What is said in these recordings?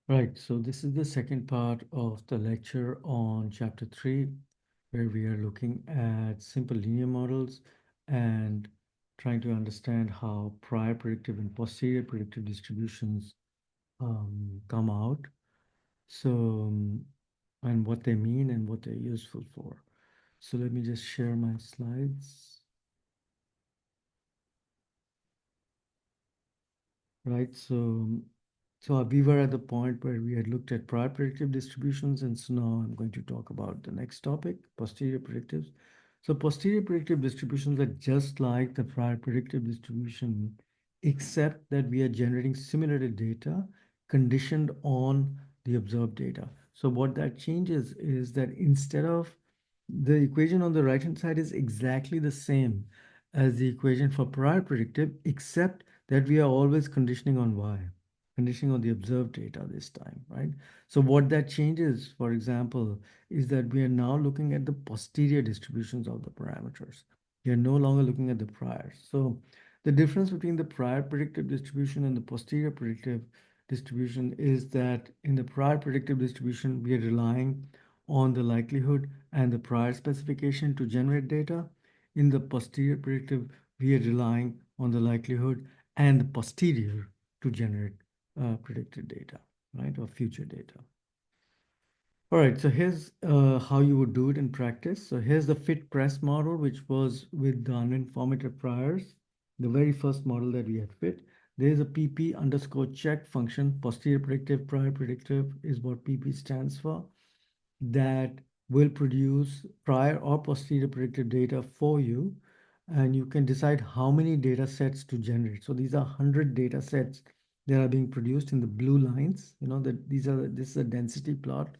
Right, so this is the second part of the lecture on chapter 3, where we are looking at simple linear models and trying to understand how prior predictive and posterior predictive distributions come out. So, and what they mean and what they're useful for. So let me just share my slides. Right, so we were at the point where we had looked at prior predictive distributions, and so now I'm going to talk about the next topic, posterior predictives. So posterior predictive distributions are just like the prior predictive distribution, except that we are generating simulated data conditioned on the observed data. So what that changes is that instead of the equation on the right hand side is exactly the same as the equation for prior predictive, except that we are always conditioning on y, conditioning on the observed data this time, right? So what that changes, for example, is that we are now looking at the posterior distributions of the parameters. We are no longer looking at the prior. So the difference between the prior predictive distribution and the posterior predictive distribution is that in the prior predictive distribution, we are relying on the likelihood and the prior specification to generate data. In the posterior predictive, we are relying on the likelihood and the posterior to generate predicted data, right, or future data. All right, so here's how you would do it in practice. So here's the fit press model, which was with the uninformative priors, the very first model that we had fit. There's a PP underscore check function, posterior predictive, prior predictive is what PP stands for, that will produce prior or posterior predictive data for you. And you can decide how many data sets to generate. So these are 100 data sets that are being produced in the blue lines. You know that this is a density plot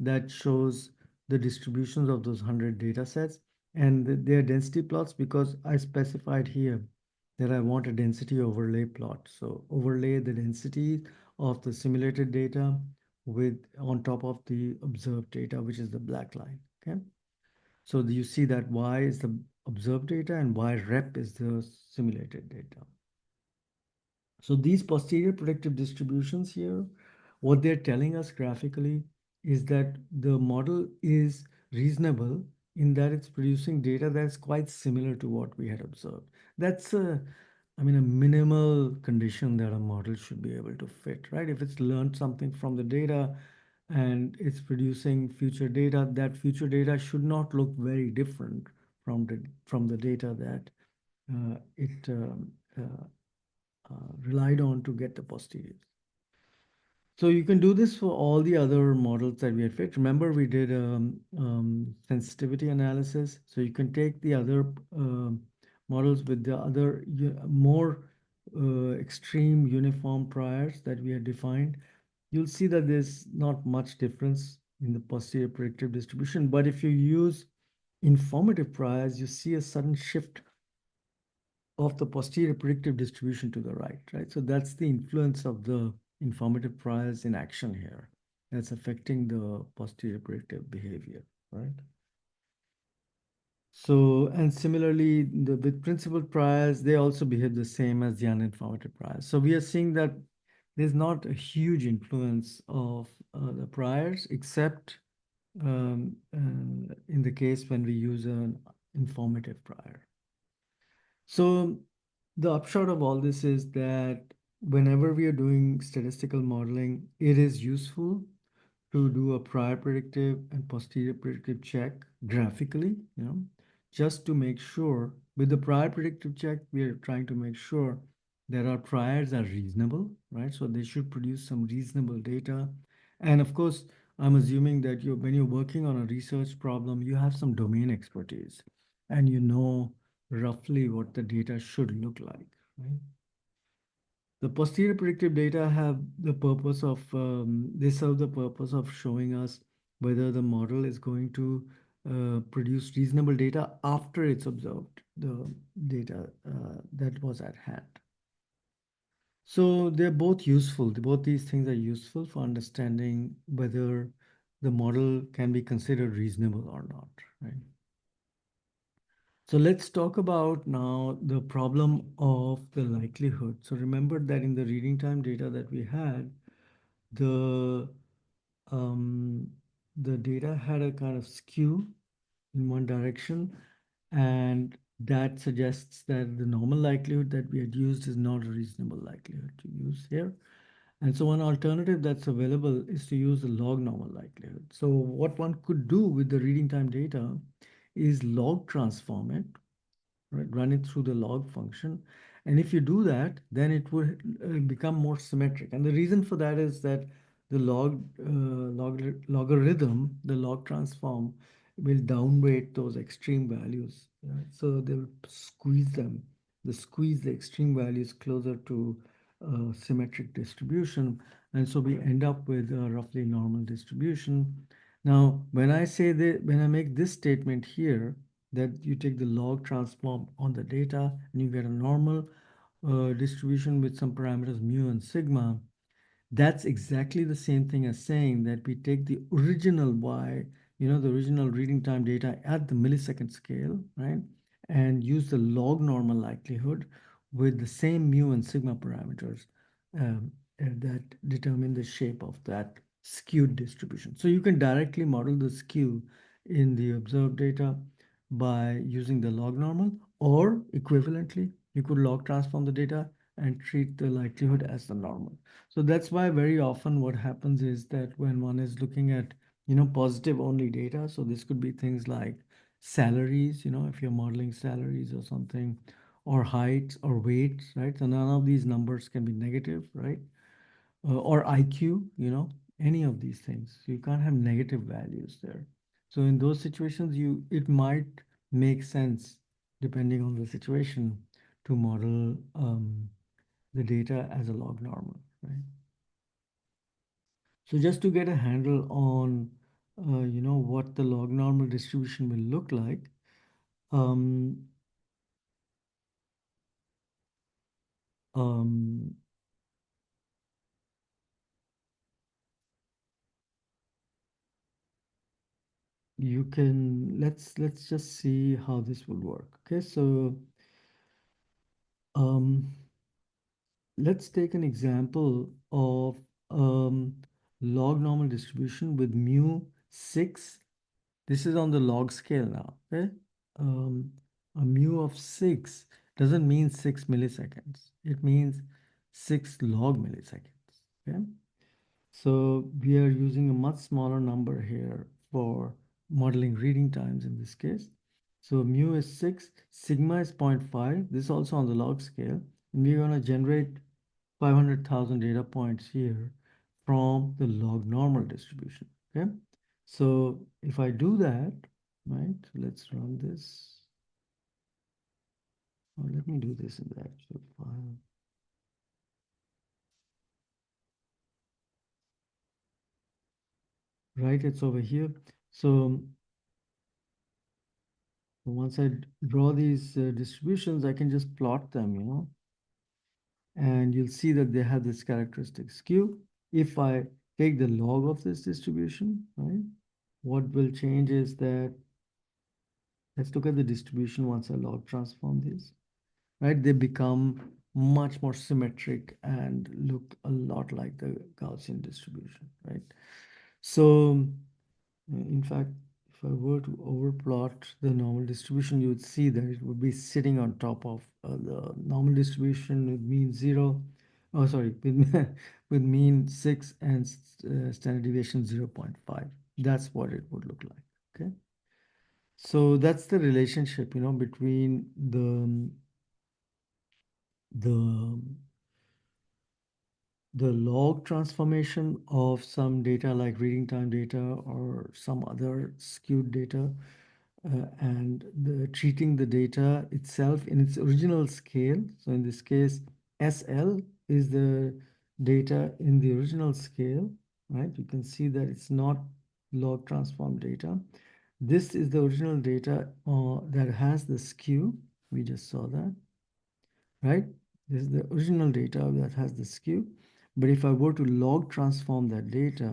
that shows the distributions of those 100 data sets. And they are density plots because I specified here that I want a density overlay plot. So overlay the density of the simulated data with on top of the observed data, which is the black line. Okay. So you see that Y is the observed data and Y rep is the simulated data. So these posterior predictive distributions here, what they're telling us graphically is that the model is reasonable in that it's producing data that's quite similar to what we had observed. That's a minimal condition that a model should be able to fit, right? If it's learned something from the data and it's producing future data, that future data should not look very different from the data that it relied on to get the posteriors. So you can do this for all the other models that we had fit. Remember, we did sensitivity analysis. So you can take the other models with the other more extreme uniform priors that we had defined. You'll see that there's not much difference in the posterior predictive distribution. But if you use informative priors, you see a sudden shift of the posterior predictive distribution to the right, right? So that's the influence of the informative priors in action here. That's affecting the posterior predictive behavior, right? So, and similarly, with principal priors, they also behave the same as the uninformative priors. So we are seeing that there's not a huge influence of the priors, except in the case when we use an informative prior. So the upshot of all this is that whenever we are doing statistical modeling, it is useful to do a prior predictive and posterior predictive check graphically, just to make sure with the prior predictive check, we are trying to make sure that our priors are reasonable, right? So they should produce some reasonable data. And of course, I'm assuming that when you're working on a research problem, you have some domain expertise and you know roughly what the data should look like, right? The posterior predictive data have the purpose of, they serve the purpose of showing us whether the model is going to produce reasonable data after it's observed the data that was at hand. So they're both useful. Both these things are useful for understanding whether the model can be considered reasonable or not, right? So let's talk about now the problem of the likelihood. So remember that in the reading time data that we had, the um, the data had a kind of skew in one direction, and that suggests that the normal likelihood that we had used is not a reasonable likelihood to use here. And so one alternative that's available is to use the log normal likelihood. So what one could do with the reading time data is log transform it, right? Run it through the log function. And if you do that, then it would become more symmetric. And the reason for that is that the logarithm, the log transform, will downweight those extreme values. Right? So they will squeeze them. They squeeze the extreme values closer to symmetric distribution. And so we end up with a roughly normal distribution. Now, when I say that, when I make this statement here, that you take the log transform on the data and you get a normal distribution with some parameters mu and sigma, that's exactly the same thing as saying that we take the original y, the original reading time data at the millisecond scale, right? And use the log normal likelihood with the same mu and sigma parameters that determine the shape of that skewed distribution. So you can directly model the skew in the observed data by using the log normal, or equivalently, you could log transform the data and treat the likelihood as the normal. So that's why very often what happens is that when one is looking at, positive only data, so this could be things like salaries, if you're modeling salaries or something, or heights or weights, right? So none of these numbers can be negative, right? Or IQ, any of these things. So you can't have negative values there. So in those situations, it might make sense, depending on the situation, to model the data as a log normal, right? So just to get a handle on, what the log normal distribution will look like, um, um, you can let's just see how this will work. Okay, so um, let's take an example of um, log normal distribution with mu 6. This is on the log scale now. Okay, um, a mu of 6 doesn't mean 6 milliseconds. It means 6 log milliseconds. Okay, so we are using a much smaller number here for modeling reading times in this case. So mu is 6, sigma is 0.5. This is also on the log scale. And we're going to generate 500,000 data points here from the log normal distribution. Okay. So if I do that, right, let's run this. Or let me do this in the actual file. Right, it's over here. So once I draw these distributions, I can just plot them, and you'll see that they have this characteristic skew. If I take the log of this distribution, right, what will change is that, let's look at the distribution once I log transform these, right? They become much more symmetric and look a lot like the Gaussian distribution, right? So in fact, if I were to overplot the normal distribution, you would see that it would be sitting on top of the normal distribution with mean 0. Oh, sorry, with, with mean 6 and standard deviation 0.5. That's what it would look like. Okay. So that's the relationship, between the the log transformation of some data like reading time data or some other skewed data, and the treating the data itself in its original scale. So in this case, SL is the data in the original scale, right? You can see that it's not log transform data. This is the original data that has the skew. We just saw that, right? This is the original data that has the skew. But if I were to log transform that data,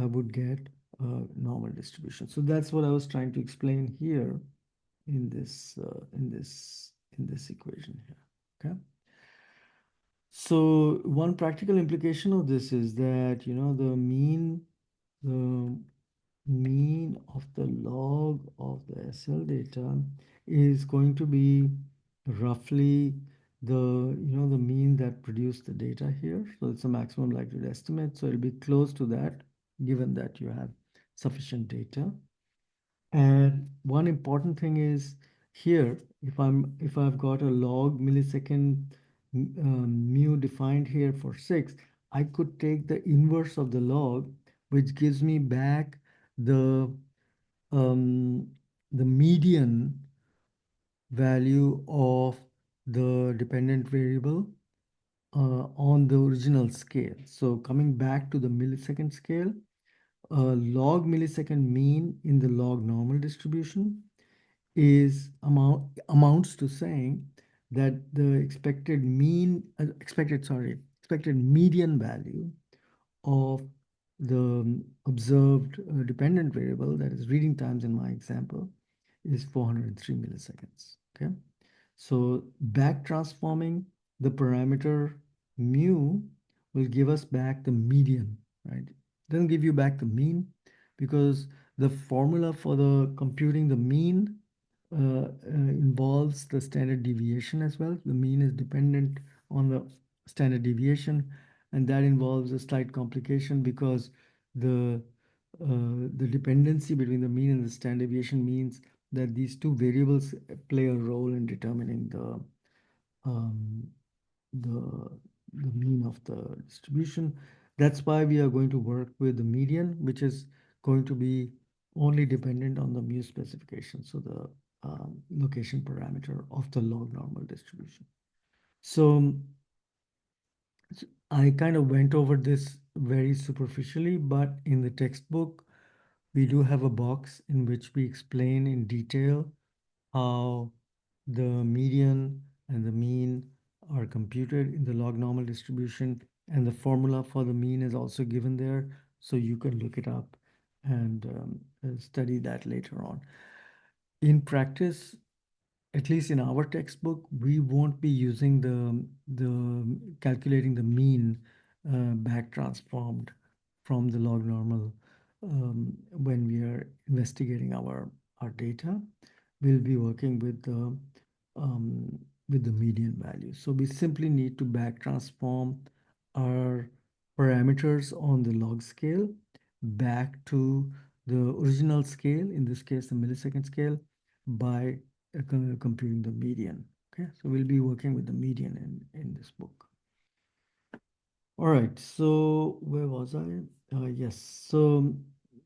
I would get a normal distribution. So that's what I was trying to explain here in this equation here. Okay. So one practical implication of this is that, the mean of the log of the SL data is going to be roughly the mean that produced the data here. So it's a maximum likelihood estimate. So it'll be close to that, given that you have sufficient data. And one important thing is here, if I've got a log millisecond mu defined here for 6, I could take the inverse of the log, which gives me back the um, the median value of the dependent variable on the original scale. So coming back to the millisecond scale, log millisecond mean in the log normal distribution is amounts to saying that the expected median value of the observed dependent variable, that is reading times in my example, is 403 milliseconds. Okay, so back transforming the parameter mu will give us back the median, right? It doesn't give you back the mean, because the formula for the computing the mean involves the standard deviation as well. The mean is dependent on the standard deviation, and that involves a slight complication because the the dependency between the mean and the standard deviation means that these two variables play a role in determining um, the the mean of the distribution. That's why we are going to work with the median, which is going to be only dependent on the mu specification, so the location parameter of the log normal distribution. So I kind of went over this very superficially, but in the textbook, we do have a box in which we explain in detail how the median and the mean are computed in the log normal distribution, and the formula for the mean is also given there, so you can look it up and study that later on. In practice, at least in our textbook, we won't be using the calculating the mean back transformed from the log normal when we are investigating our data. We'll be working with the median value. So we simply need to back transform our parameters on the log scale back to the original scale, in this case, the millisecond scale, by computing the median. Okay, so we'll be working with the median in this book. All right, so where was I? Yes, so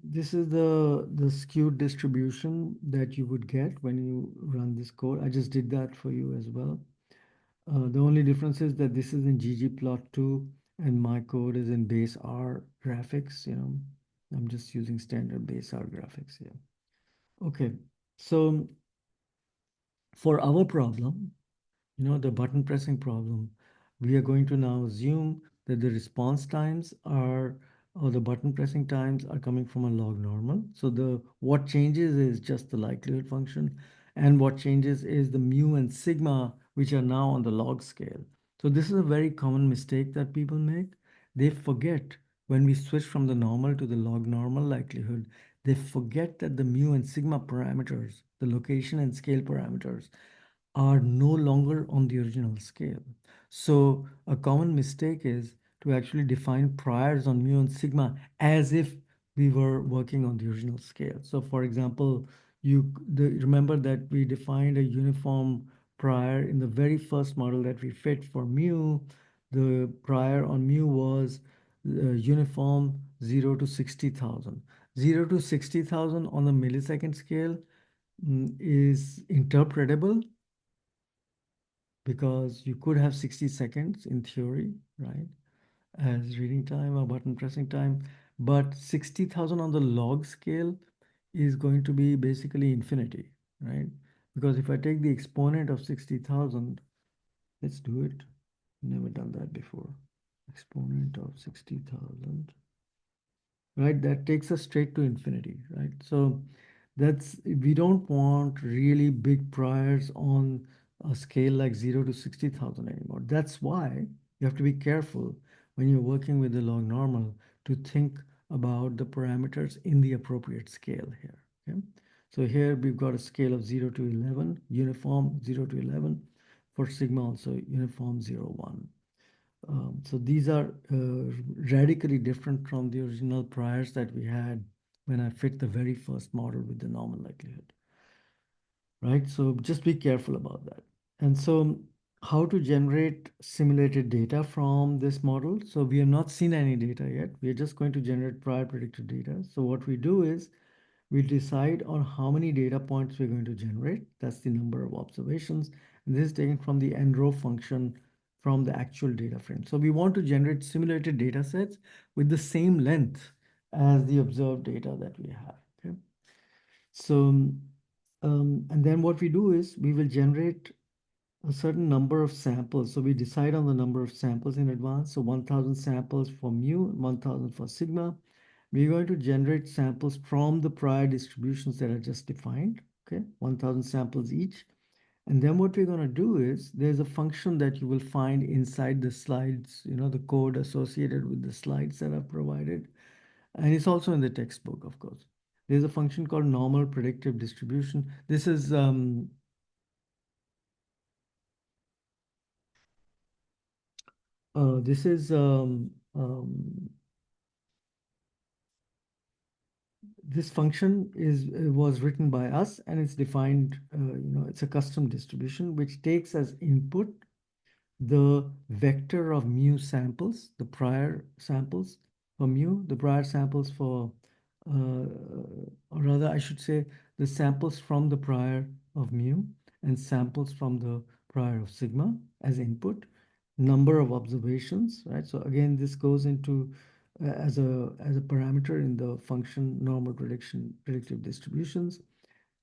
this is the skewed distribution that you would get when you run this code. I just did that for you as well. The only difference is that this is in ggplot2 and my code is in base R graphics. I'm just using standard base R graphics here. Okay, so for our problem, the button pressing problem, we are going to now assume that the response times are, or the button pressing times are coming from a log normal. So what changes is just the likelihood function, and what changes is the mu and sigma, which are now on the log scale. So this is a very common mistake that people make. They forget, when we switch from the normal to the log normal likelihood, they forget that the mu and sigma parameters, the location and scale parameters, are no longer on the original scale. So a common mistake is to actually define priors on mu and sigma as if we were working on the original scale. So for example, remember that we defined a uniform prior in the very first model that we fit for mu. The prior on mu was uniform 0 to 60,000. 0 to 60,000 on the millisecond scale is interpretable, because you could have 60 seconds in theory, right, as reading time or button pressing time, but 60,000 on the log scale is going to be basically infinity, right? Because if I take the exponent of 60,000, let's do it. Never done that before. Exponent of 60,000, right? That takes us straight to infinity, right? So we don't want really big priors on a scale like 0 to 60,000 anymore. That's why You have to be careful when you're working with the log normal to think about the parameters in the appropriate scale here. Okay? So here we've got a scale of 0 to 11, uniform 0 to 11, for sigma also uniform 0, 1. So these are radically different from the original priors that we had when I fit the very first model with the normal likelihood, right? So just be careful about that. And so how to generate simulated data from this model? So we have not seen any data yet. We are just going to generate prior predicted data. So what we do is we decide on how many data points we're going to generate. That's the number of observations. And this is taken from the nrow function from the actual data frame. So we want to generate simulated data sets with the same length as the observed data that we have. Okay. So, and then what we do is we will generate a certain number of samples. So we decide on the number of samples in advance. So 1,000 samples for mu, 1,000 for sigma. We're going to generate samples from the prior distributions that are just defined, okay? 1,000 samples each. And then what we're going to do is there's a function that you will find inside the slides, the code associated with the slides that are provided. And it's also in the textbook, of course. There's a function called normal predictive distribution. This is this function was written by us, and it's defined, it's a custom distribution which takes as input the vector of mu samples, the prior samples for mu, the prior samples for, or rather I should say the samples from the prior of mu and samples from the prior of sigma as input, number of observations, right? So again, this goes into as a parameter in the function normal predictive distributions.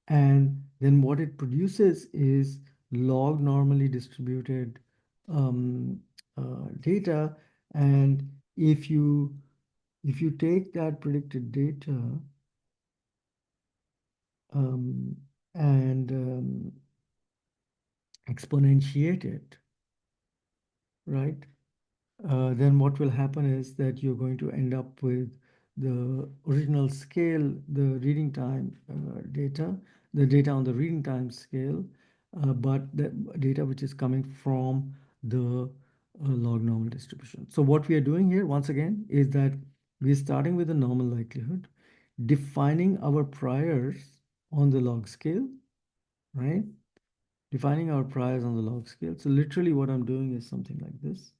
And then what it produces is log normally distributed data. And if you take that predicted data um, and exponentiate it, right? Then what will happen is that you're going to end up with the original scale, the reading time data, the data on the reading time scale, but the data which is coming from the log normal distribution. So what we are doing here, once again, is that we're starting with the normal likelihood, defining our priors on the log scale, right? Defining our priors on the log scale. So literally what I'm doing is something like this.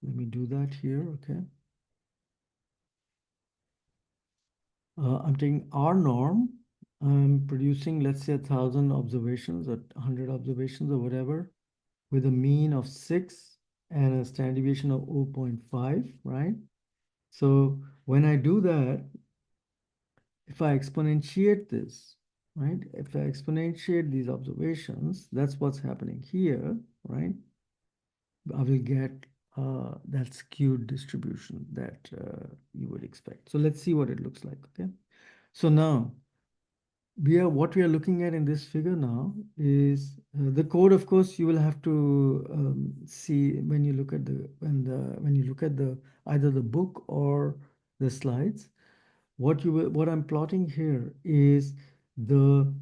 Let me do that here, okay? I'm taking R norm. I'm producing, let's say, 1,000 observations or 100 observations or whatever with a mean of 6 and a standard deviation of 0.5, right? So when I do that, if I exponentiate this, right? If I exponentiate these observations, that's what's happening here, right? I will get that skewed distribution that you would expect. So let's see what it looks like, okay? So now, what we are looking at in this figure now is the code. Of course, you will have to see when you look at the either the book or the slides. What I'm plotting here is the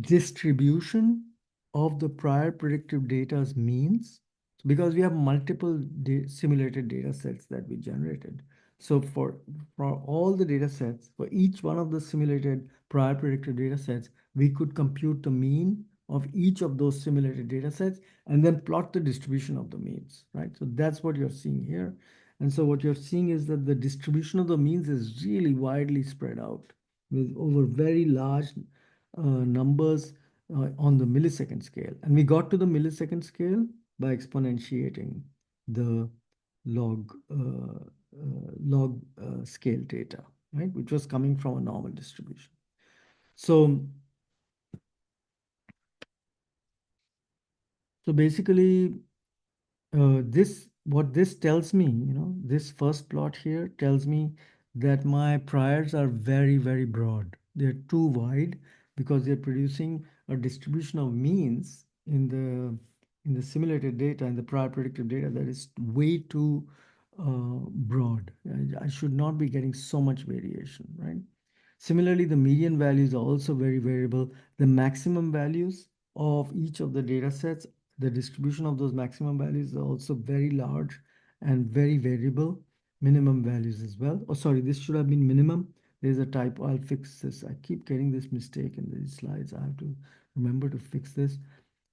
distribution of the prior predictive data's means, because we have multiple simulated data sets that we generated. So for all the data sets, for each one of the simulated prior predictive data sets, we could compute the mean of each of those simulated data sets and then plot the distribution of the means, right? So that's what you're seeing here. And so what you're seeing is that the distribution of the means is really widely spread out with over very large numbers on the millisecond scale. And we got to the millisecond scale by exponentiating the log scale data, right? Which was coming from a normal distribution. So, so basically, what this tells me, this first plot here tells me that my priors are very, very broad. They're too wide because they're producing a distribution of means in the simulated data, in the prior predictive data, that is way too broad. I should not be getting so much variation, right? Similarly, the median values are also very variable. The maximum values of each of the data sets, the distribution of those maximum values are also very large and very variable. Minimum values as well. Oh, sorry, this should have been minimum. There's a typo. I'll fix this. I keep getting this mistake in these slides. I have to remember to fix this.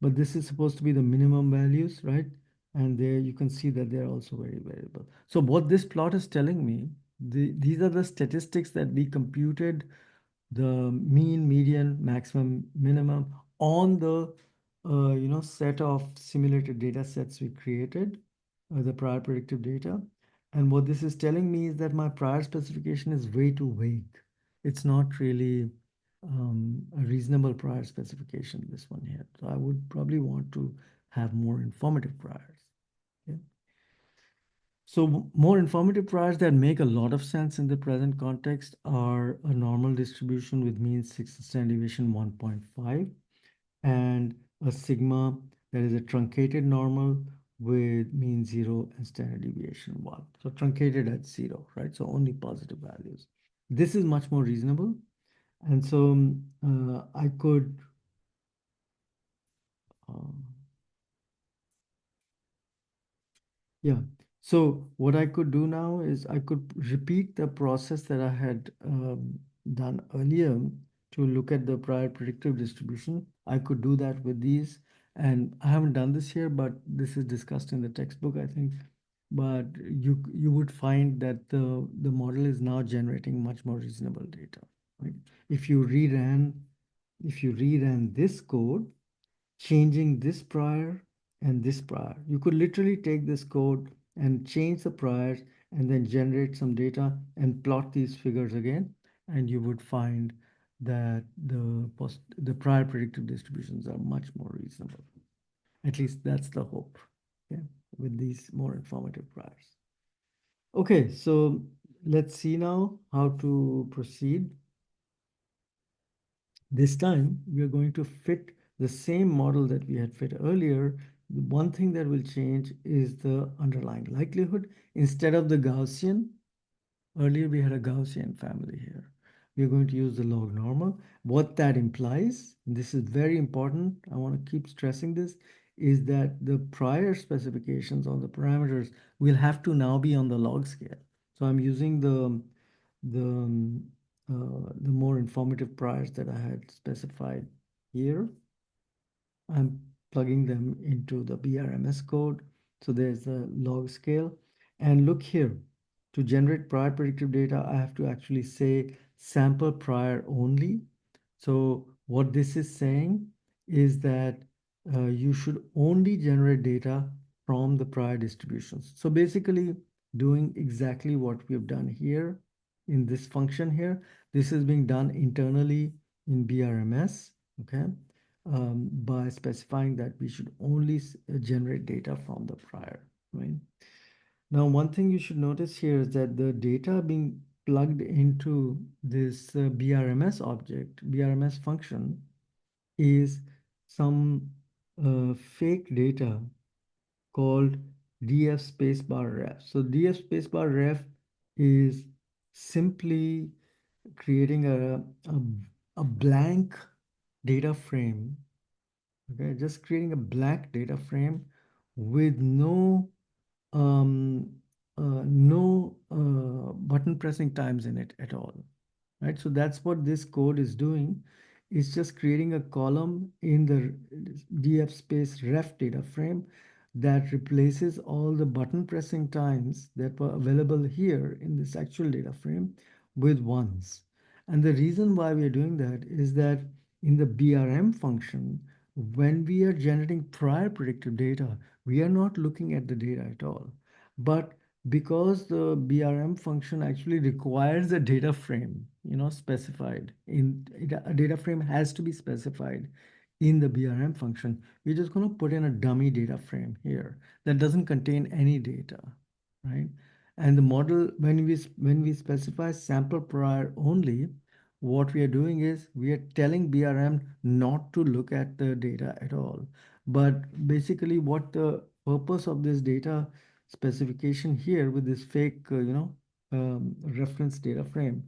But this is supposed to be the minimum values, right? And there you can see that they're also very variable. So what this plot is telling me, these are the statistics that we computed, the mean, median, maximum, minimum on the set of simulated data sets we created, the prior predictive data. And what this is telling me is that my prior specification is way too vague. It's not really a reasonable prior specification, this one here. So I would probably want to have more informative priors. Okay. So more informative priors that make a lot of sense in the present context are a normal distribution with mean 6 standard deviation 1.5 and a sigma that is a truncated normal with mean 0 and standard deviation 1. So truncated at 0, right? So only positive values. This is much more reasonable. And so I could um, yeah. So what I could do now is I could repeat the process that I had done earlier to look at the prior predictive distribution. I could do that with these. And I haven't done this here, but this is discussed in the textbook, I think. But you would find that the model is now generating much more reasonable data, right? If you reran, if you reran this code, changing this prior and this prior. You could literally take this code and change the priors and then generate some data and plot these figures again, and you would find that the prior predictive distributions are much more reasonable. At least that's the hope, yeah, with these more informative priors. Okay, so let's see now how to proceed. This time, we are going to fit the same model that we had fit earlier. The one thing that will change is the underlying likelihood. Instead of the Gaussian, earlier we had a Gaussian family here. We are going to use the log normal. What that implies, and this is very important, I want to keep stressing this, is that the prior specifications on the parameters will have to now be on the log scale. So I'm using the more informative priors that I had specified here. I'm plugging them into the BRMS code. So there's the log scale. And look here, to generate prior predictive data, I have to actually say sample prior only. So what this is saying is that you should only generate data from the prior distributions. So basically doing exactly what we've done here in this function here. This is being done internally in BRMS, okay? By specifying that we should only generate data from the prior, right? Now, one thing you should notice here is that the data being plugged into this BRMS object, BRMS function, is some fake data called df spacebar ref. So df spacebar ref is simply creating a blank data frame. Okay, just creating a blank data frame with um, no button pressing times in it at all, right? So that's what this code is doing. It's just creating a column in the df space ref data frame that replaces all the button pressing times that were available here in this actual data frame with ones. And the reason why we are doing that is that in the BRM function, when we are generating prior predictive data, we are not looking at the data at all. But because the BRM function actually requires a data frame, specified in a data frame has to be specified in the BRM function. We're just going to put in a dummy data frame here that doesn't contain any data, right? And the model, when we specify sample prior only, what we are doing is we are telling BRM not to look at the data at all. But basically, what the purpose of this data specification here with this fake, reference data frame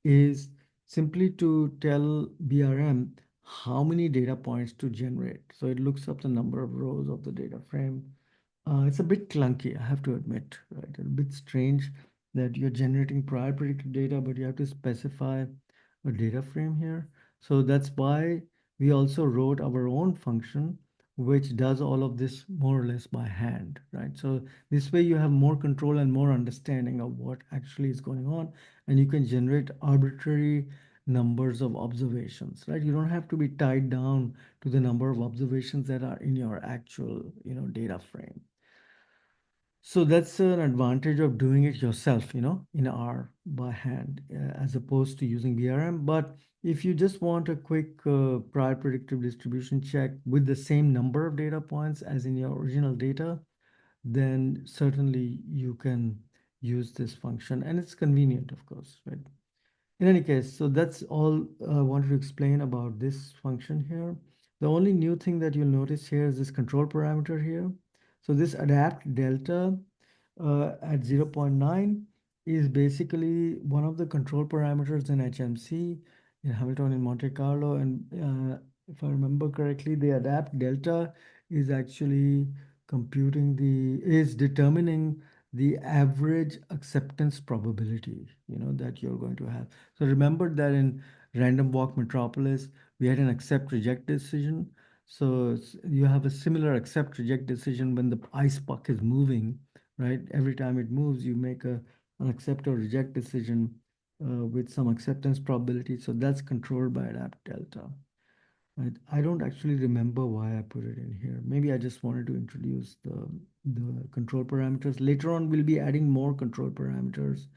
is simply to tell BRM how many data points to generate. So it looks up the number of rows of the data frame. It's a bit clunky, I have to admit, right? A bit strange that you're generating prior predicted data, but you have to specify a data frame here. So that's why we also wrote our own function, which does all of this more or less by hand, right? So this way you have more control and more understanding of what actually is going on, and you can generate arbitrary numbers of observations, right? You don't have to be tied down to the number of observations that are in your actual, data frame. So that's an advantage of doing it yourself, in R by hand, as opposed to using BRM. But if you just want a quick prior predictive distribution check with the same number of data points as in your original data, then certainly you can use this function, and it's convenient, of course, right? In any case, so that's all I wanted to explain about this function here. The only new thing that you'll notice here is this control parameter here. So this adapt delta at 0.9 is basically one of the control parameters in HMC, in Hamilton in Monte Carlo. And if I remember correctly, the adapt delta is actually is determining the average acceptance probability, that you're going to have. So remember that in random walk metropolis, we had an accept reject decision. So you have a similar accept reject decision when the ice puck is moving, right? Every time it moves, you make an accept or reject decision with some acceptance probability. So that's controlled by adapt delta. Right? I don't actually remember why I put it in here. Maybe I just wanted to introduce the control parameters. Later on, we'll be adding more control parameters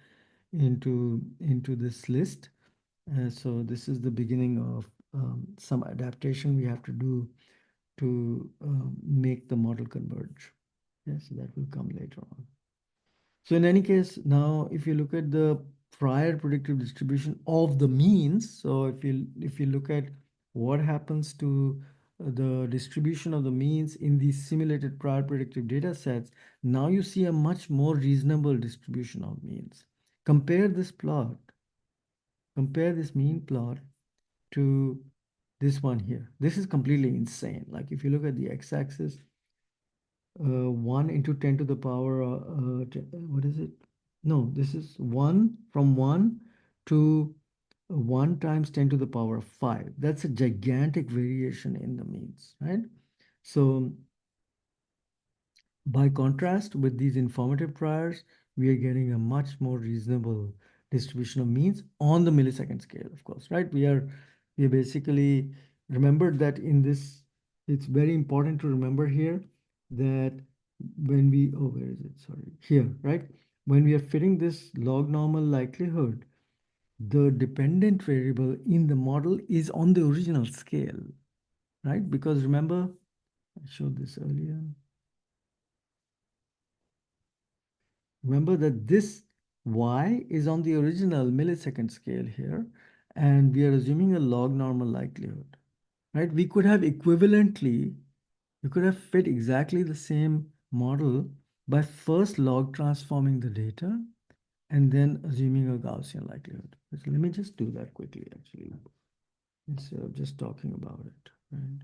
into this list. So this is the beginning of some adaptation we have to do to make the model converge. Yeah, so that will come later on. So in any case, now if you look at the prior predictive distribution of the means, so if you look at what happens to the distribution of the means in these simulated prior predictive data sets, now you see a much more reasonable distribution of means. Compare this plot, compare this mean plot to this one here. This is completely insane. Like if you look at the x-axis, 1 into 10 to the power, what is it? No, this is 1 from 1 to 1 times 10 to the power of 5. That's a gigantic variation in the means, right? So by contrast, with these informative priors, we are getting a much more reasonable distribution of means on the millisecond scale, of course, right? We are basically remembered that in this, it's very important to remember here that when we, oh, where is it? Sorry, here, right? When we are fitting this log normal likelihood, the dependent variable in the model is on the original scale, right? Because remember, I showed this earlier. Remember that this y is on the original millisecond scale here, and we are assuming a log normal likelihood, right? We could have fit exactly the same model by first log transforming the data and then assuming a Gaussian likelihood. So let me just do that quickly, actually, instead of just talking about it, right?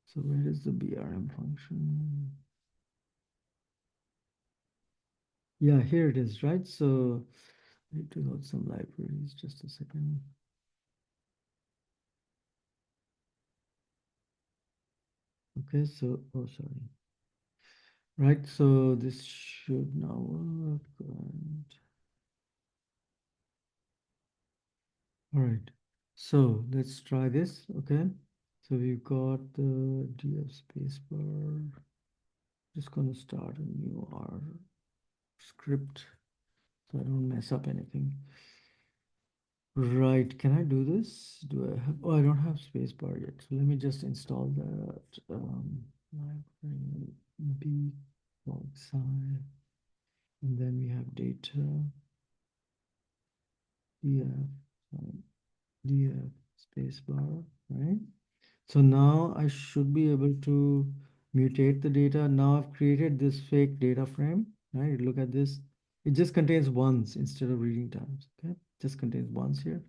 So where is the BRM function? Yeah, here it is, right? So I need to load some libraries, just a second. Okay, so, oh, sorry. Right, so this should now work. And, all right, so let's try this, okay? So we've got the df spacebar. Just gonna start a new R script so I don't mess up anything. Right, can I do this? Do I have, oh, I don't have spacebar yet. So let me just install that library b log sci, and then we have data df df spacebar, right? So now I should be able to mutate the data. Now I've created this fake data frame, right? Look at this. It just contains ones instead of reading times, okay? Just contains ones here.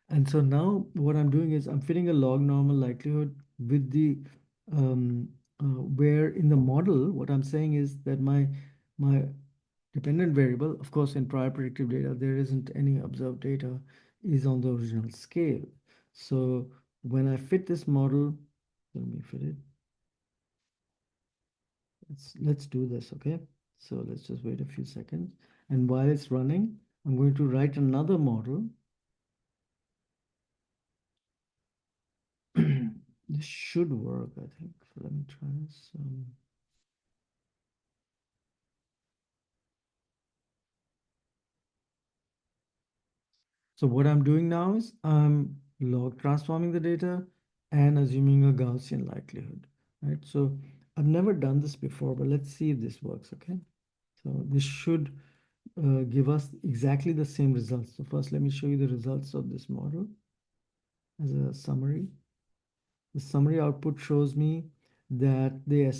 And so now what I'm doing is I'm fitting a log normal likelihood with the um, where in the model, what I'm saying is that my dependent variable, of course, in prior predictive data, there isn't any observed data, is on the original scale. So when I fit this model, let me fit it. Let's do this, okay? So let's just wait a few seconds. And while it's running, I'm going to write another model. This should work, I think. So let me try this. So what I'm doing now is I'm log transforming the data and assuming a Gaussian likelihood, right? So I've never done this before, but let's see if this works, okay? So this should give us exactly the same results. So first, let me show you the results of this model as a summary. The summary output shows me that the um,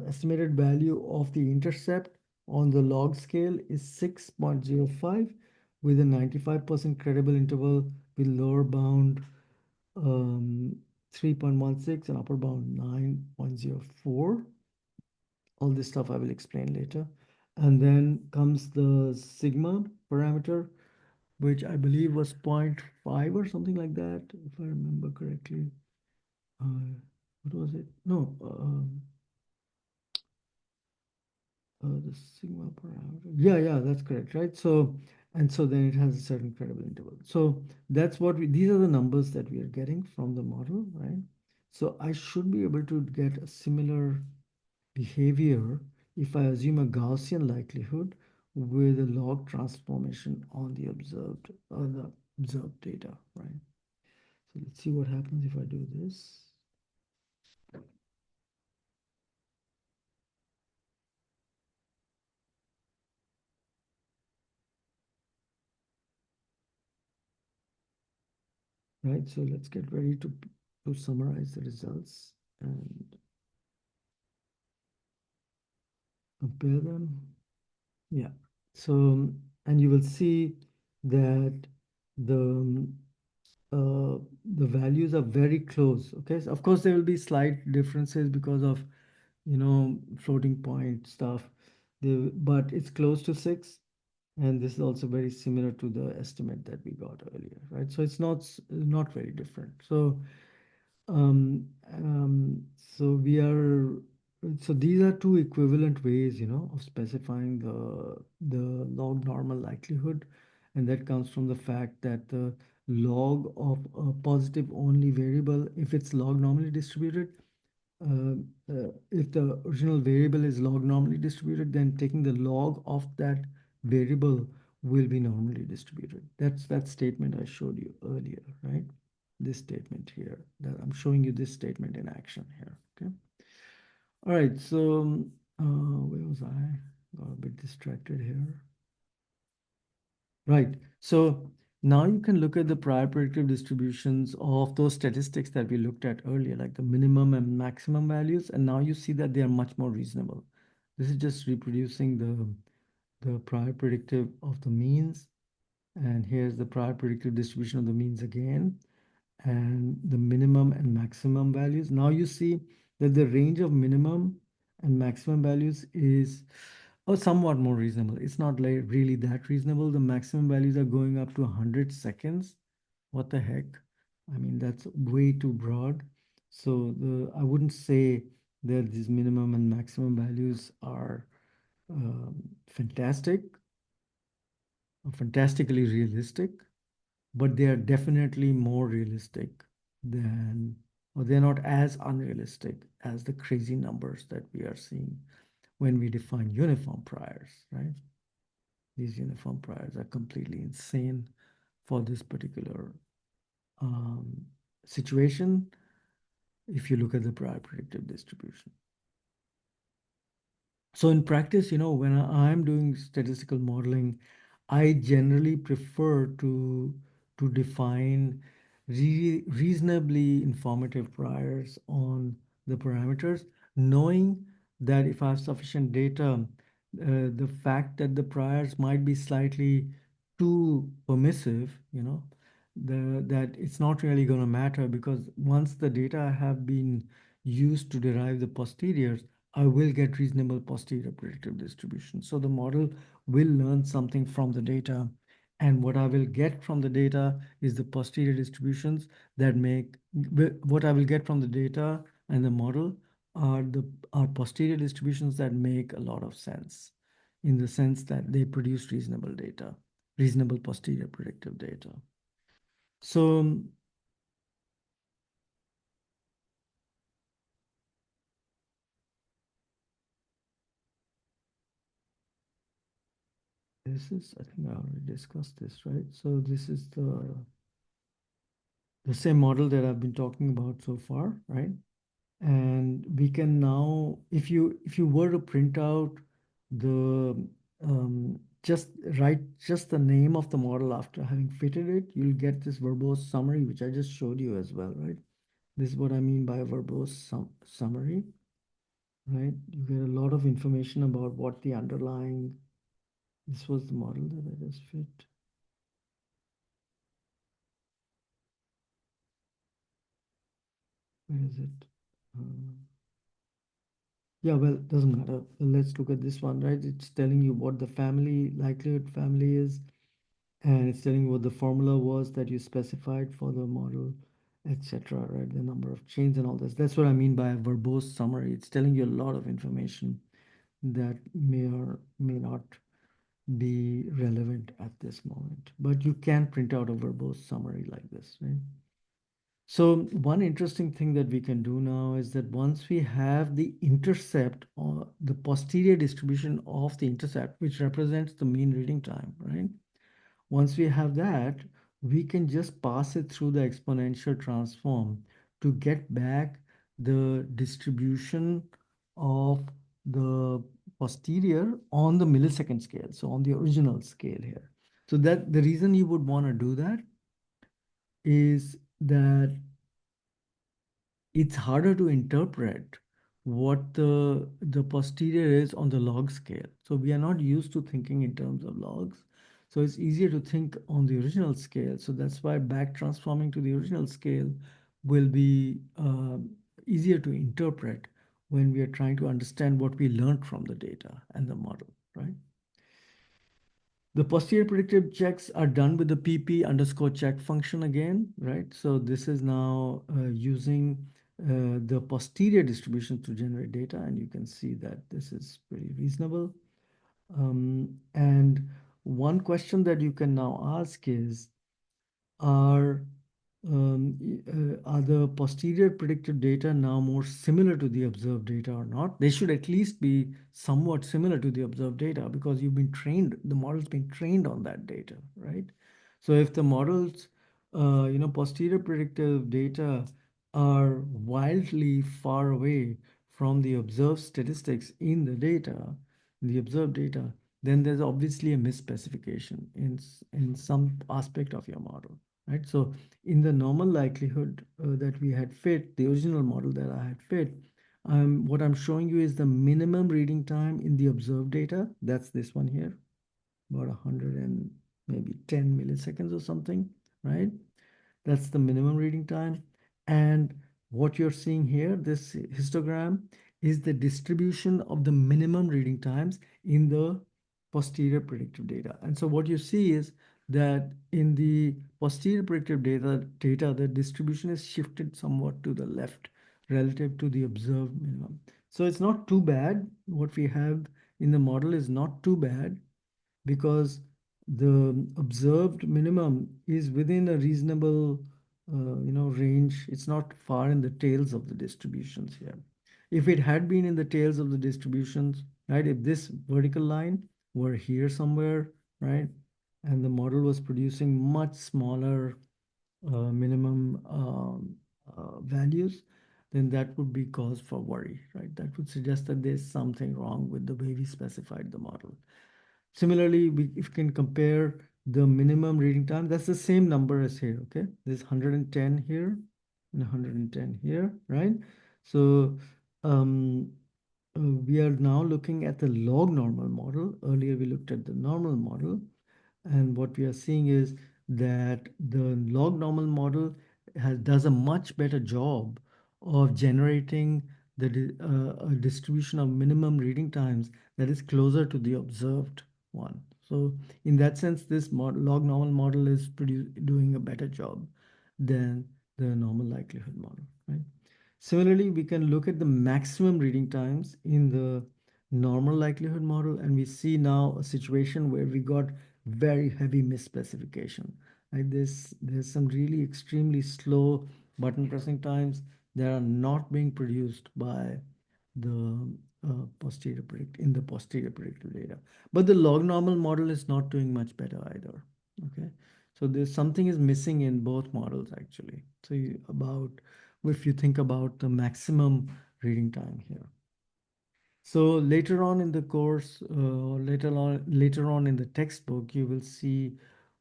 estimated value of the intercept on the log scale is 6.05 with a 95% credible interval with lower bound 3.16 and upper bound 9.04. All this stuff I will explain later. And then comes the sigma parameter, which I believe was zero point 0.5 or something like that, if I remember correctly. What was it? No, the sigma parameter. Yeah, that's correct, right? So, and so then it has a certain credible interval. So that's what these are the numbers that we are getting from the model, right? So I should be able to get a similar behavior if I assume a Gaussian likelihood with a log transformation on the observed data, right? So let's see what happens if I do this. Right, so let's get ready to summarize the results and compare them. Yeah, so and you will see that the the values are very close. Okay, so of course there will be slight differences because of floating point stuff. But it's close to 6, and this is also very similar to the estimate that we got earlier, right? So it's not very different. Um, so we are, so these are two equivalent ways, of specifying the log normal likelihood, and that comes from the fact that the log of a positive only variable, if it's log normally distributed, uh, if the original variable is log normally distributed, then taking the log of that variable will be normally distributed. That's that statement I showed you earlier, right? This statement here, that I'm showing you this statement in action here, okay? All right, so where was I? Got a bit distracted here. Right. So now you can look at the prior predictive distributions of those statistics that we looked at earlier, like the minimum and maximum values, and now you see that they are much more reasonable. This is just reproducing the prior predictive of the means, and here's the prior predictive distribution of the means again, and the minimum and maximum values. Now you see that the range of minimum and maximum values is somewhat more reasonable. It's not like really that reasonable. The maximum values are going up to 100 seconds. What the heck? I mean, that's way too broad. So I wouldn't say that these minimum and maximum values are fantastic or fantastically realistic, but they are definitely more realistic than, or they're not as unrealistic as the crazy numbers that we are seeing when we define uniform priors, right? These uniform priors are completely insane for this particular um, situation if you look at the prior predictive distribution. So in practice, when I'm doing statistical modeling, I generally prefer to define reasonably informative priors on the parameters, knowing that if I have sufficient data, the fact that the priors might be slightly too permissive, that it's not really going to matter, because once the data have been used to derive the posteriors, I will get reasonable posterior predictive distribution. So the model will learn something from the data, and what I will get from the data is the posterior distributions that make what I will get from the data and the model are posterior distributions that make a lot of sense, in the sense that they produce reasonable data, reasonable posterior predictive data. So this is, I think I already discussed this, right? So this is the same model that I've been talking about so far, right? And we can now, if you were to print out the just write just the name of the model after having fitted it, you'll get this verbose summary, which I just showed you as well, right? This is what I mean by a verbose summary, right? You get a lot of information about what the underlying, this was the model that I just fit. Where is it? Um, yeah, well, doesn't matter. Let's look at this one, right? It's telling you what the family, likelihood family is, and it's telling you what the formula was that you specified for the model, etc., right? The number of chains and all this. That's what I mean by a verbose summary. It's telling you a lot of information that may or may not be relevant at this moment. But you can print out a verbose summary like this, right? So one interesting thing that we can do now is that once we have the intercept or the posterior distribution of the intercept, which represents the mean reading time, right? Once we have that, we can just pass it through the exponential transform to get back the distribution of the posterior on the millisecond scale, so on the original scale here. So that the reason you would want to do that is that it's harder to interpret what the posterior is on the log scale. So we are not used to thinking in terms of logs. So it's easier to think on the original scale. So that's why back transforming to the original scale will be easier to interpret when we are trying to understand what we learned from the data and the model, right? The posterior predictive checks are done with the pp underscore check function again, right? So this is now using the posterior distribution to generate data, and you can see that this is pretty reasonable. And one question that you can now ask is, are are the posterior predictive data now more similar to the observed data or not? They should at least be somewhat similar to the observed data, because you've been trained, the model's been trained on that data, right? So if the models, posterior predictive data are wildly far away from the observed statistics in the observed data, then there's obviously a misspecification in some aspect of your model, right? So in the normal likelihood that we had fit, the original model that I had fit, what I'm showing you is the minimum reading time in the observed data. That's this one here, about 100 and maybe 10 milliseconds or something, right? That's the minimum reading time. And what you're seeing here, this histogram, is the distribution of the minimum reading times in the posterior predictive data. And so what you see is that in the posterior predictive data, the distribution is shifted somewhat to the left relative to the observed minimum. So it's not too bad. What we have in the model is not too bad, because the observed minimum is within a reasonable range. It's not far in the tails of the distributions here. If it had been in the tails of the distributions, right, if this vertical line were here somewhere, right, and the model was producing much smaller minimum values, then that would be cause for worry, right? That would suggest that there's something wrong with the way we specified the model. Similarly, if we can compare the minimum reading time, that's the same number as here, okay? There's 110 here and 110 here, right? So um, we are now looking at the log normal model. Earlier we looked at the normal model, and what we are seeing is that the log normal model does a much better job of generating a distribution of minimum reading times that is closer to the observed one. So in that sense, this log normal model is doing a better job than the normal likelihood model, right? Similarly, we can look at the maximum reading times in the normal likelihood model, and we see now a situation where we got very heavy misspecification. Like this, there's some really extremely slow button pressing times that are not being produced by the in the posterior predictive data. But the log normal model is not doing much better either. Okay, so there's something is missing in both models actually. So about if you think about the maximum reading time here. So later on in the course, later on in the textbook, you will see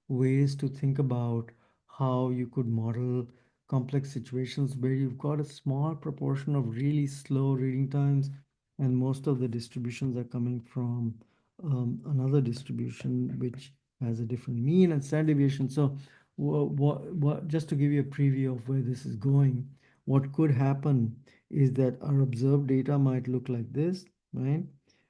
ways to think about how you could model complex situations where you've got a small proportion of really slow reading times, and most of the distributions are coming from another distribution which has a different mean and standard deviation. So, just to give you a preview of where this is going, what could happen is that our observed data might look like this, right?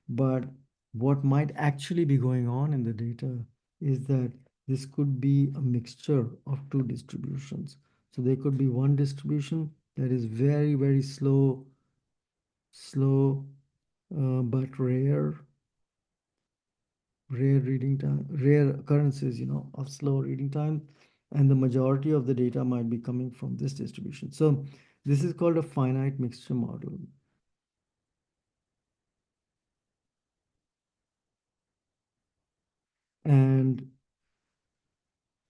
But what might actually be going on in the data is that this could be a mixture of two distributions. So there could be one distribution that is very, very slow, but rare reading time, rare occurrences, of slow reading time. And the majority of the data might be coming from this distribution. So this is called a finite mixture model. And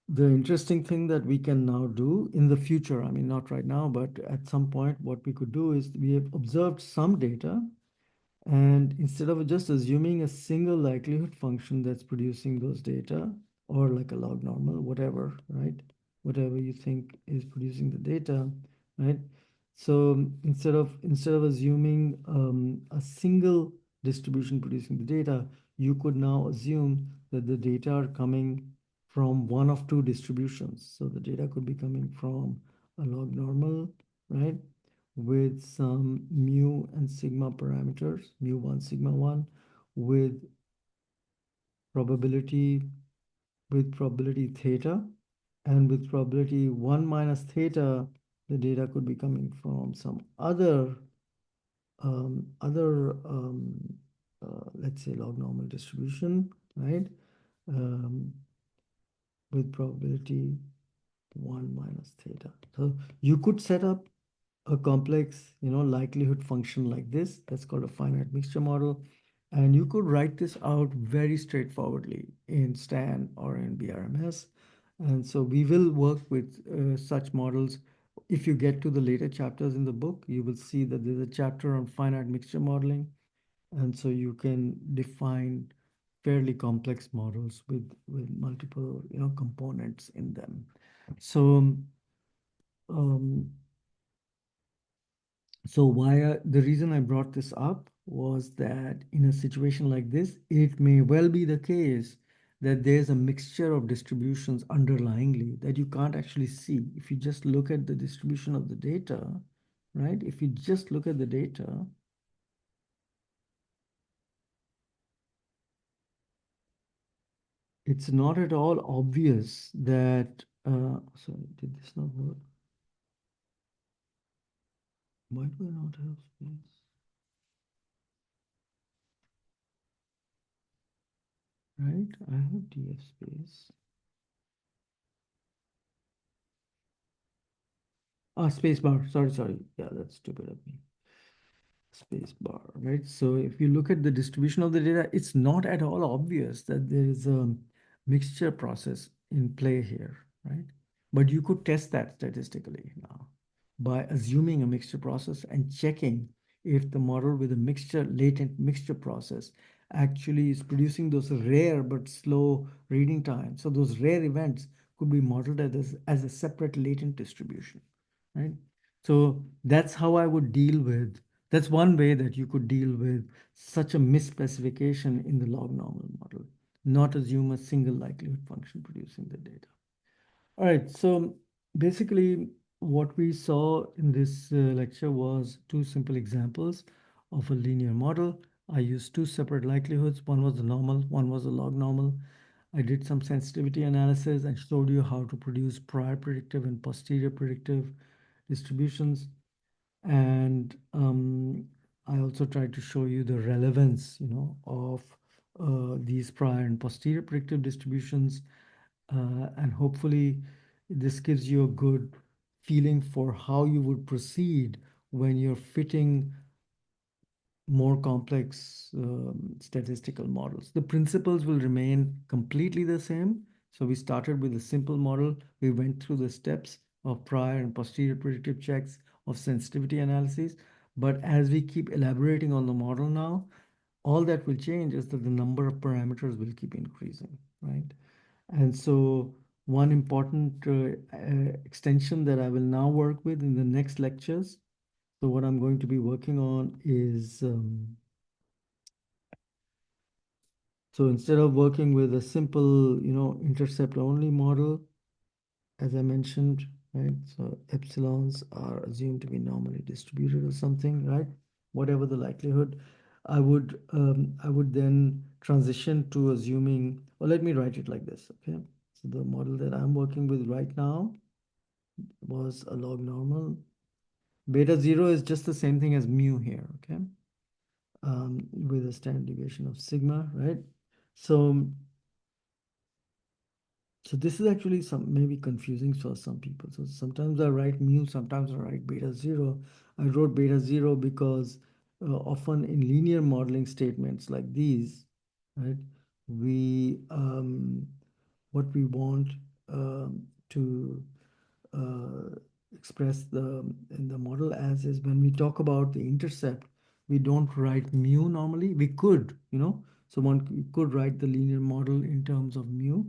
the interesting thing that we can now do in the future, I mean, not right now, but at some point, what we could do is we have observed some data, and instead of just assuming a single likelihood function that's producing those data, or like a log normal, whatever, right? Whatever you think is producing the data, right? So instead of assuming a single distribution producing the data, you could now assume that the data are coming from one of two distributions. So the data could be coming from a log normal, right? With some mu and sigma parameters, mu1, sigma1, with probability probability theta, and with probability 1 minus theta, the data could be coming from some let's say log normal distribution, right? Um, with probability 1 minus theta. So you could set up a complex, likelihood function like this. That's called a finite mixture model. And you could write this out very straightforwardly in STAN or in BRMS. And so we will work with such models. If you get to the later chapters in the book, you will see that there's a chapter on finite mixture modeling. And so you can define fairly complex models with multiple, components in them. So um, so the reason I brought this up was that in a situation like this, it may well be the case that there's a mixture of distributions underlyingly that you can't actually see. If you just look at the distribution of the data, right? If you just look at the data, it's not at all obvious that, sorry, did this not work? Why do I not have space? Right? I have DF space. Space bar. Sorry. Yeah, that's stupid of me. Space bar, right? So if you look at the distribution of the data, it's not at all obvious that there is a mixture process in play here, right? But you could test that statistically now by assuming a mixture process and checking if the model with a latent mixture process actually is producing those rare but slow reading times. So those rare events could be modeled as a separate latent distribution, right? So that's how I would deal with, that's one way that you could deal with such a misspecification in the log normal model, not assume a single likelihood function producing the data. All right, so basically what we saw in this lecture was two simple examples of a linear model. I used two separate likelihoods. One was the normal, one was the log normal. I did some sensitivity analysis and showed you how to produce prior predictive and posterior predictive distributions. And I also tried to show you the relevance, of these prior and posterior predictive distributions, and hopefully this gives you a good feeling for how you would proceed when you're fitting more complex statistical models. The principles will remain completely the same. So we started with a simple model. We went through the steps of prior and posterior predictive checks of sensitivity analysis. But as we keep elaborating on the model now, all that will change is that the number of parameters will keep increasing, right? And so one important extension that I will now work with in the next lectures. So what I'm going to be working on is, so instead of working with a simple, intercept only model, as I mentioned, right? So epsilons are assumed to be normally distributed or something, right? Whatever the likelihood, I would then transition to assuming, or let me write it like this, okay? So the model that I'm working with right now was a log normal. Beta zero is just the same thing as mu here, okay? With a standard deviation of sigma, right? So So this is actually some maybe confusing for some people. So sometimes I write mu, sometimes I write beta zero. I wrote beta zero because often in linear modeling statements like these, right, we what we want to uh, express the in the model as is when we talk about the intercept, we don't write mu normally. We could, so one could write the linear model in terms of mu,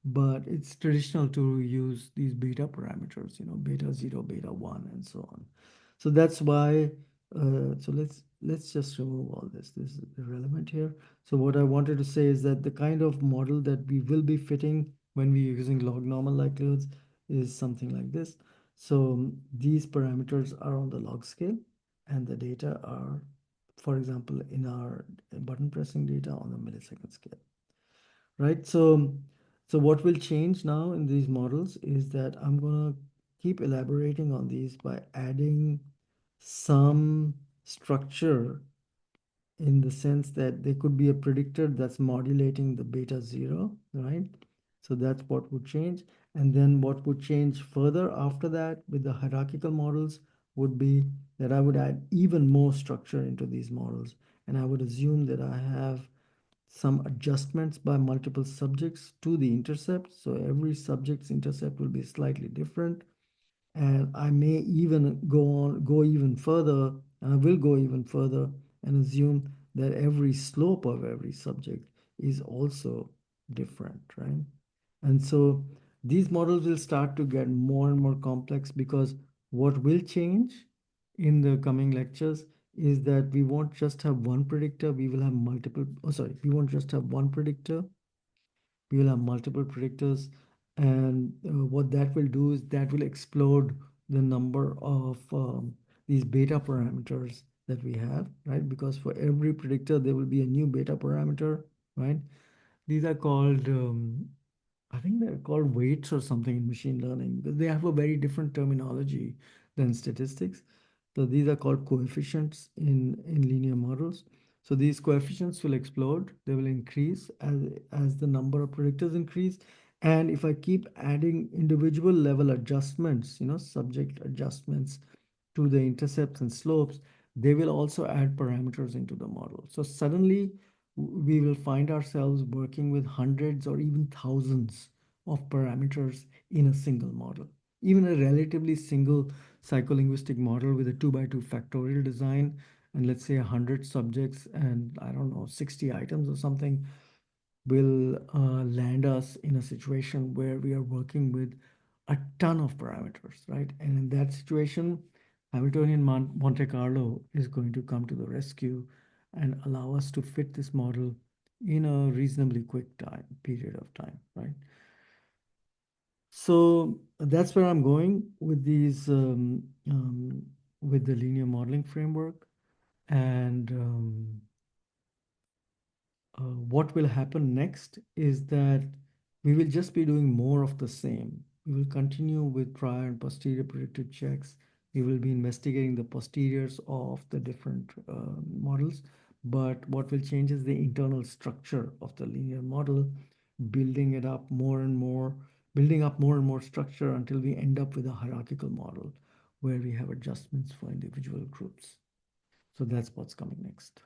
but it's traditional to use these beta parameters, beta 0, beta 1, and so on. So that's why, so let's just remove all this. This is irrelevant here. So what I wanted to say is that the kind of model that we will be fitting when we're using log normal likelihoods is something like this. So these parameters are on the log scale, and the data are, for example, in our button pressing data on the millisecond scale, right? So what will change now in these models is that I'm gonna keep elaborating on these by adding some structure, in the sense that there could be a predictor that's modulating the beta zero, right? So that's what would change. And then what would change further after that with the hierarchical models would be that I would add even more structure into these models. And I would assume that I have some adjustments by multiple subjects to the intercept. So every subject's intercept will be slightly different. And I may even go even further, and I will go even further and assume that every slope of every subject is also different, right? And so these models will start to get more and more complex, because what will change in the coming lectures is that we won't just have one predictor, we will have multiple, oh sorry, we won't just have one predictor, we will have multiple predictors. And what that will do is that will explode the number of these beta parameters that we have, right? Because for every predictor there will be a new beta parameter, right? These are called I think they're called weights or something in machine learning, because they have a very different terminology than statistics. So these are called coefficients in linear models. So these coefficients will explode, they will increase as the number of predictors increase. And if I keep adding individual level adjustments, subject adjustments to the intercepts and slopes, they will also add parameters into the model. So suddenly we will find ourselves working with hundreds or even thousands of parameters in a single model. Even a relatively single psycholinguistic model with a 2 by 2 factorial design and let's say 100 subjects and I don't know, 60 items or something, will land us in a situation where we are working with a ton of parameters, right? And in that situation, Hamiltonian Monte Carlo is going to come to the rescue and allow us to fit this model in a reasonably quick time period of time, right? So that's where I'm going with these with the linear modeling framework. And what will happen next is that we will just be doing more of the same. We will continue with prior and posterior predictive checks. We will be investigating the posteriors of the different models. But what will change is the internal structure of the linear model, building it up more and more, building up more and more structure until we end up with a hierarchical model where we have adjustments for individual groups. So that's what's coming next.